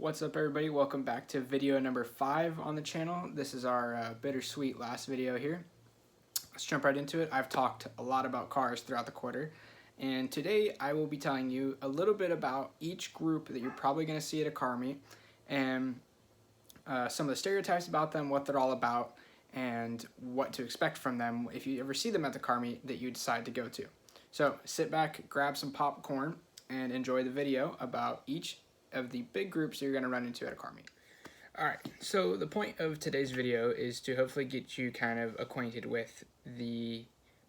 What's up, everybody? Welcome back to video number 5 on the channel. This is our bittersweet last video here. Let's jump right into it. I've talked a lot about cars throughout the quarter, and today I will be telling you a little bit about each group that you're probably going to see at a car meet, and some of the stereotypes about them, what they're all about, and what to expect from them if you ever see them at the car meet that you decide to go to. So sit back, grab some popcorn, and enjoy the video about each of the big groups you're going to run into at a car meet. Alright, so the point of today's video is to hopefully get you kind of acquainted with the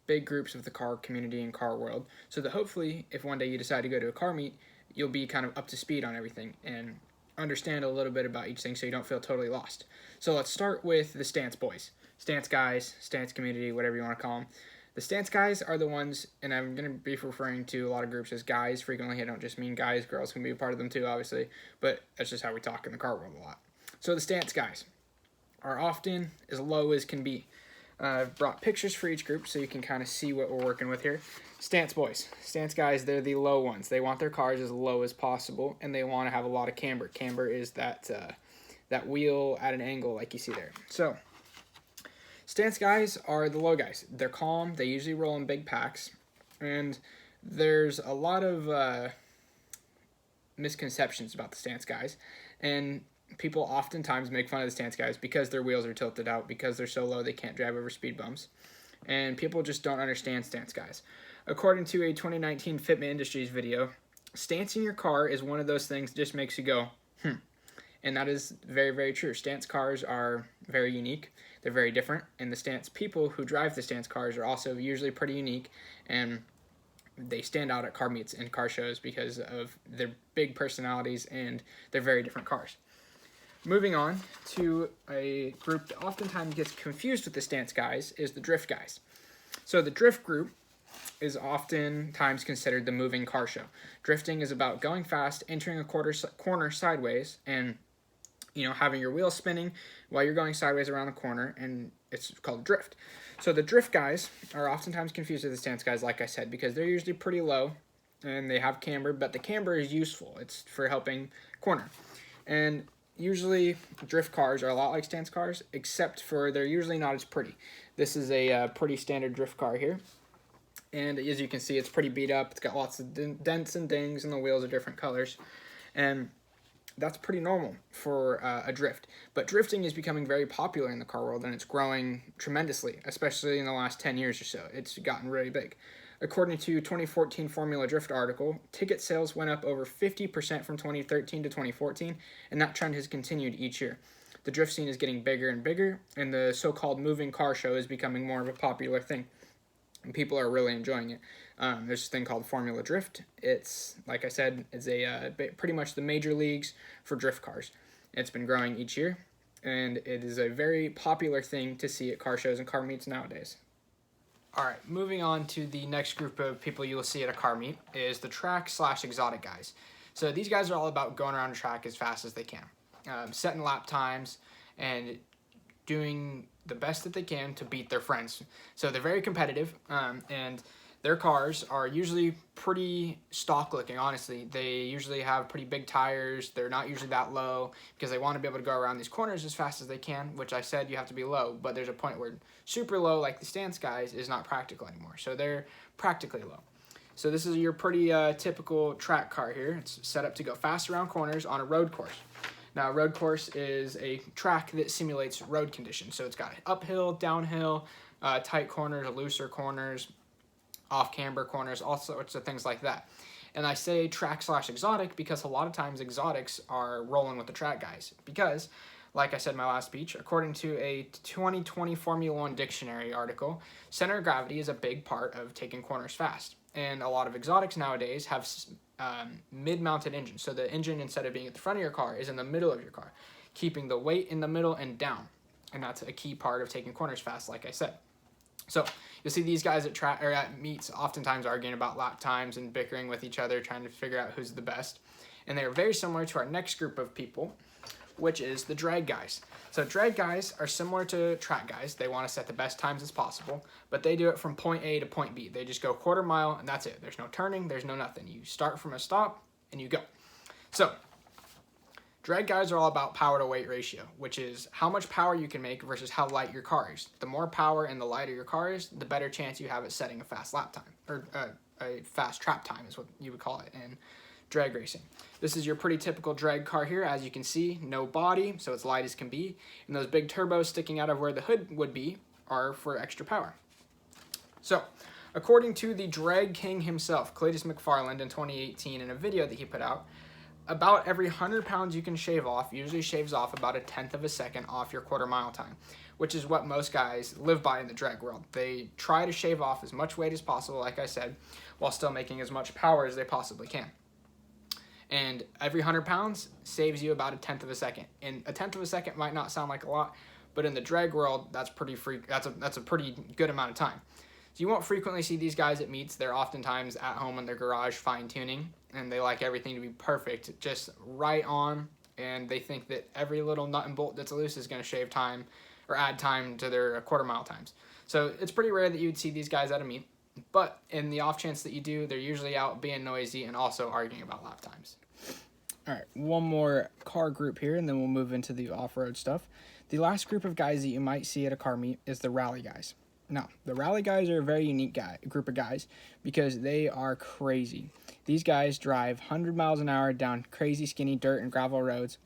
big groups of the car community and car world, so that hopefully if one day you decide to go to a car meet, you'll be kind of up to speed on everything and understand a little bit about each thing so you don't feel totally lost. So let's start with the stance boys, stance guys, stance community, whatever you want to call them. The stance guys are the ones, and I'm going to be referring to a lot of groups as guys frequently. I don't just mean guys, girls can be a part of them too, obviously, but that's just how we talk in the car world a lot. So the stance guys are often as low as can be. I've brought pictures for each group so you can kind of see what we're working with here. Stance boys, stance guys, they're the low ones. They want their cars as low as possible, and they want to have a lot of camber. Camber is that wheel at an angle like you see there. So stance guys are the low guys. They're calm, they usually roll in big packs, and there's a lot of misconceptions about the stance guys, and people oftentimes make fun of the stance guys because their wheels are tilted out, because they're so low they can't drive over speed bumps, and people just don't understand stance guys. According to a 2019 Fitment Industries video, stancing your car is one of those things that just makes you go, and that is very, very true. Stance cars are very unique. They're very different, and the stance people who drive the stance cars are also usually pretty unique, and they stand out at car meets and car shows because of their big personalities and their very different cars. Moving on to a group that oftentimes gets confused with the stance guys is the drift guys. So the drift group is oftentimes considered the moving car show. Drifting is about going fast, entering a corner sideways, and having your wheels spinning while you're going sideways around the corner, and it's called drift. So the drift guys are oftentimes confused with the stance guys, like I said, because they're usually pretty low and they have camber, but the camber is useful. It's for helping corner. And usually drift cars are a lot like stance cars, except for they're usually not as pretty. This is a pretty standard drift car here. And as you can see, it's pretty beat up. It's got lots of dents and dings, and the wheels are different colors. And that's pretty normal for a drift. But drifting is becoming very popular in the car world, and it's growing tremendously, especially in the last 10 years or so. It's gotten really big. According to a 2014 Formula Drift article, ticket sales went up over 50% from 2013 to 2014, and that trend has continued each year. The drift scene is getting bigger and bigger, and the so-called moving car show is becoming more of a popular thing. And people are really enjoying it. There's this thing called Formula Drift. It's, like I said, it's pretty much the major leagues for drift cars. It's been growing each year, and it is a very popular thing to see at car shows and car meets nowadays. Alright, moving on to the next group of people you will see at a car meet is the track/exotic guys. So these guys are all about going around a track as fast as they can, setting lap times, and doing the best that they can to beat their friends. So they're very competitive, and their cars are usually pretty stock looking, honestly. They usually have pretty big tires. They're not usually that low because they want to be able to go around these corners as fast as they can, which I said you have to be low, but there's a point where super low, like the stance guys, is not practical anymore. So they're practically low. So this is your pretty typical track car here. It's set up to go fast around corners on a road course. Now, a road course is a track that simulates road conditions. So it's got uphill, downhill, tight corners, looser corners, off-camber corners, all sorts of things like that. And I say track/exotic because a lot of times exotics are rolling with the track guys. Because, like I said in my last speech, according to a 2020 Formula One dictionary article, center of gravity is a big part of taking corners fast. And a lot of exotics nowadays have mid-mounted engines. So the engine, instead of being at the front of your car, is in the middle of your car, keeping the weight in the middle and down. And that's a key part of taking corners fast, like I said. So you'll see these guys at meets oftentimes arguing about lap times and bickering with each other, trying to figure out who's the best. And they're very similar to our next group of people, which is the drag guys. So drag guys are similar to track guys. They want to set the best times as possible, but they do it from point A to point B. They just go quarter mile, and that's it. There's no turning, there's no nothing. You start from a stop, and you go. So Drag guys are all about power to weight ratio, which is how much power you can make versus how light your car is. The more power and the lighter your car is, the better chance you have at setting a fast lap time, or a fast trap time is what you would call it in drag racing. This is your pretty typical drag car here. As you can see, no body, so it's light as can be, and those big turbos sticking out of where the hood would be are for extra power. So, according to the drag king himself, Cletus McFarland, in 2018, in a video that he put out, about every 100 pounds you can shave off usually shaves off about 1/10 of a second off your quarter-mile time, which is what most guys live by in the drag world. They try to shave off as much weight as possible, like I said, while still making as much power as they possibly can. And every 100 pounds saves you about 1/10 of a second. And 1/10 of a second might not sound like a lot, but in the drag world, that's a pretty good amount of time. So you won't frequently see these guys at meets. They're oftentimes at home in their garage fine-tuning, and they like everything to be perfect, just right on, and they think that every little nut and bolt that's loose is going to shave time or add time to their quarter-mile times. So it's pretty rare that you would see these guys at a meet, but in the off chance that you do, they're usually out being noisy and also arguing about lap times. All right, one more car group here, and then we'll move into the off-road stuff. The last group of guys that you might see at a car meet is the rally guys. Now, the rally guys are a very unique group of guys because they are crazy. These guys drive 100 miles an hour down crazy skinny dirt and gravel roads,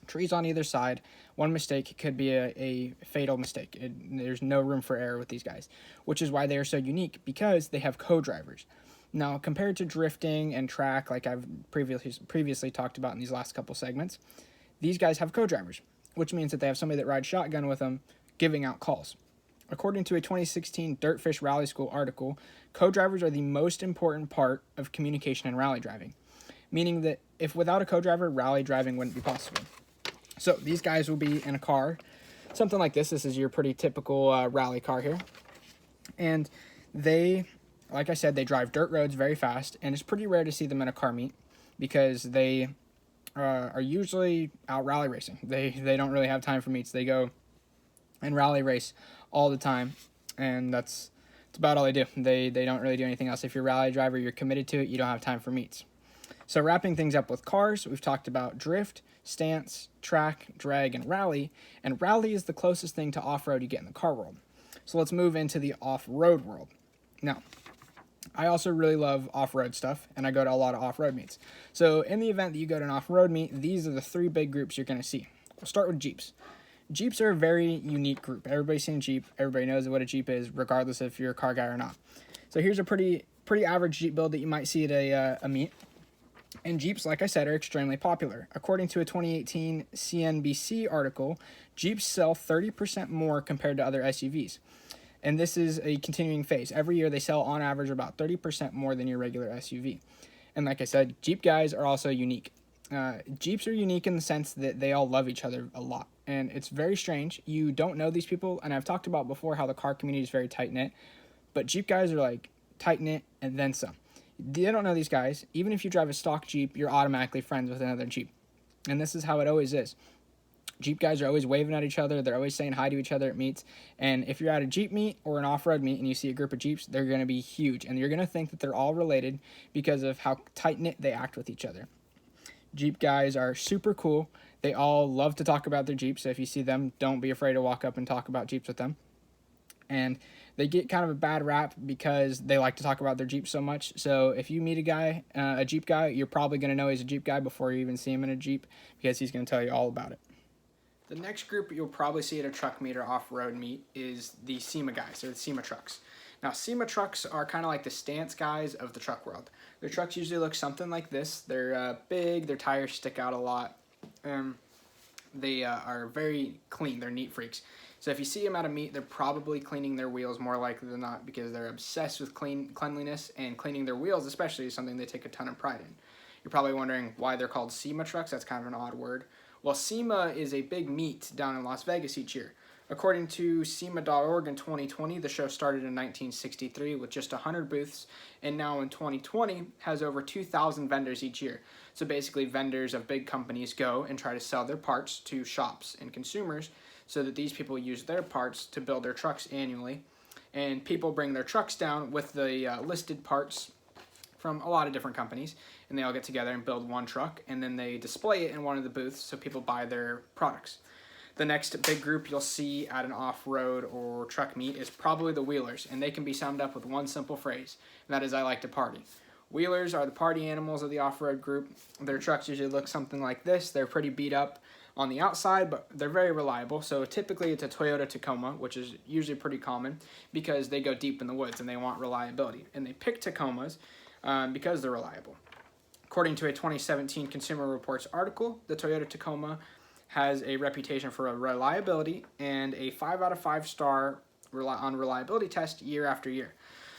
trees on either side. One mistake could be a fatal mistake. There's no room for error with these guys, which is why they are so unique, because they have co-drivers. Now, compared to drifting and track, like I've previously talked about in these last couple segments, these guys have co-drivers, which means that they have somebody that rides shotgun with them giving out calls. According to a 2016 Dirtfish Rally School article, co-drivers are the most important part of communication in rally driving, meaning that if without a co-driver, rally driving wouldn't be possible. So these guys will be in a car, something like this. This is your pretty typical rally car here. And they, like I said, they drive dirt roads very fast, and it's pretty rare to see them in a car meet because they are usually out rally racing. They don't really have time for meets. They go and rally race all the time, and that's about all they do. They don't really do anything else. If you're a rally driver, you're committed to it, you don't have time for meets. So wrapping things up with cars, we've talked about drift, stance, track, drag, and rally is the closest thing to off-road you get in the car world. So let's move into the off-road world. Now, I also really love off-road stuff, and I go to a lot of off-road meets. So in the event that you go to an off-road meet, these are the three big groups you're going to see. We'll start with Jeeps. Jeeps are a very unique group. Everybody's seen a Jeep. Everybody knows what a Jeep is, regardless if you're a car guy or not. So here's a pretty average Jeep build that you might see at a meet. And Jeeps, like I said, are extremely popular. According to a 2018 CNBC article, Jeeps sell 30% more compared to other SUVs. And this is a continuing phase. Every year they sell on average about 30% more than your regular SUV. And like I said, Jeep guys are also unique. Jeeps are unique in the sense that they all love each other a lot. And it's very strange. You don't know these people, and I've talked about before how the car community is very tight-knit, but Jeep guys are like tight-knit and then some. They don't know these guys. Even if you drive a stock Jeep, you're automatically friends with another Jeep. And this is how it always is. Jeep guys are always waving at each other. They're always saying hi to each other at meets. And if you're at a Jeep meet or an off-road meet and you see a group of Jeeps, they're going to be huge. And you're going to think that they're all related because of how tight-knit they act with each other. Jeep guys are super cool. They all love to talk about their Jeeps. So if you see them, don't be afraid to walk up and talk about Jeeps with them. And they get kind of a bad rap because they like to talk about their Jeep so much. So if you meet a Jeep guy, you're probably going to know he's a Jeep guy before you even see him in a Jeep because he's going to tell you all about it. The next group you'll probably see at a truck meet or off-road meet is the SEMA guys, or the SEMA trucks. Now, SEMA trucks are kind of like the stance guys of the truck world. Their trucks usually look something like this. They're big, their tires stick out a lot. They are very clean. They're neat freaks. So if you see them at a meet, they're probably cleaning their wheels more likely than not because they're obsessed with cleanliness, and cleaning their wheels especially is something they take a ton of pride in. You're probably wondering why they're called SEMA trucks. That's kind of an odd word. Well, SEMA is a big meet down in Las Vegas each year. According to SEMA.org in 2020, the show started in 1963 with just 100 booths, and now in 2020 has over 2,000 vendors each year. So basically vendors of big companies go and try to sell their parts to shops and consumers so that these people use their parts to build their trucks annually. And people bring their trucks down with the listed parts from a lot of different companies, and they all get together and build one truck, and then they display it in one of the booths so people buy their products. The next big group you'll see at an off-road or truck meet is probably the wheelers, and they can be summed up with one simple phrase, and that is, I like to party. Wheelers are the party animals of the off-road group. Their trucks usually look something like this. They're pretty beat up on the outside, but they're very reliable. So typically it's a Toyota Tacoma, which is usually pretty common because they go deep in the woods and they want reliability. And they pick Tacomas because they're reliable. According to a 2017 Consumer Reports article, the Toyota Tacoma has a reputation for reliability and a 5 out of 5 star on reliability test year after year.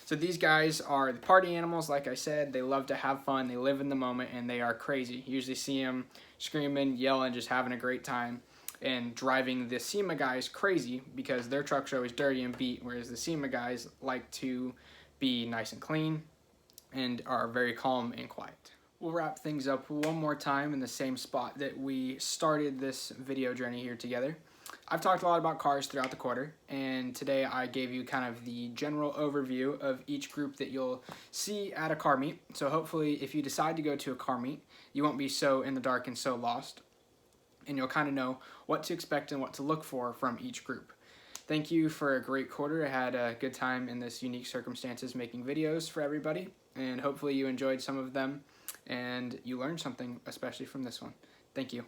So these guys are the party animals, like I said. They love to have fun, they live in the moment, and they are crazy. You usually see them screaming, yelling, just having a great time, and driving the SEMA guys crazy because their trucks are always dirty and beat, whereas the SEMA guys like to be nice and clean and are very calm and quiet. We'll wrap things up one more time in the same spot that we started this video journey here together. I've talked a lot about cars throughout the quarter, and today I gave you kind of the general overview of each group that you'll see at a car meet. So hopefully if you decide to go to a car meet, you won't be so in the dark and so lost, and you'll kind of know what to expect and what to look for from each group. Thank you for a great quarter. I had a good time in this unique circumstances making videos for everybody, and hopefully you enjoyed some of them and you learned something, especially from this one. Thank you.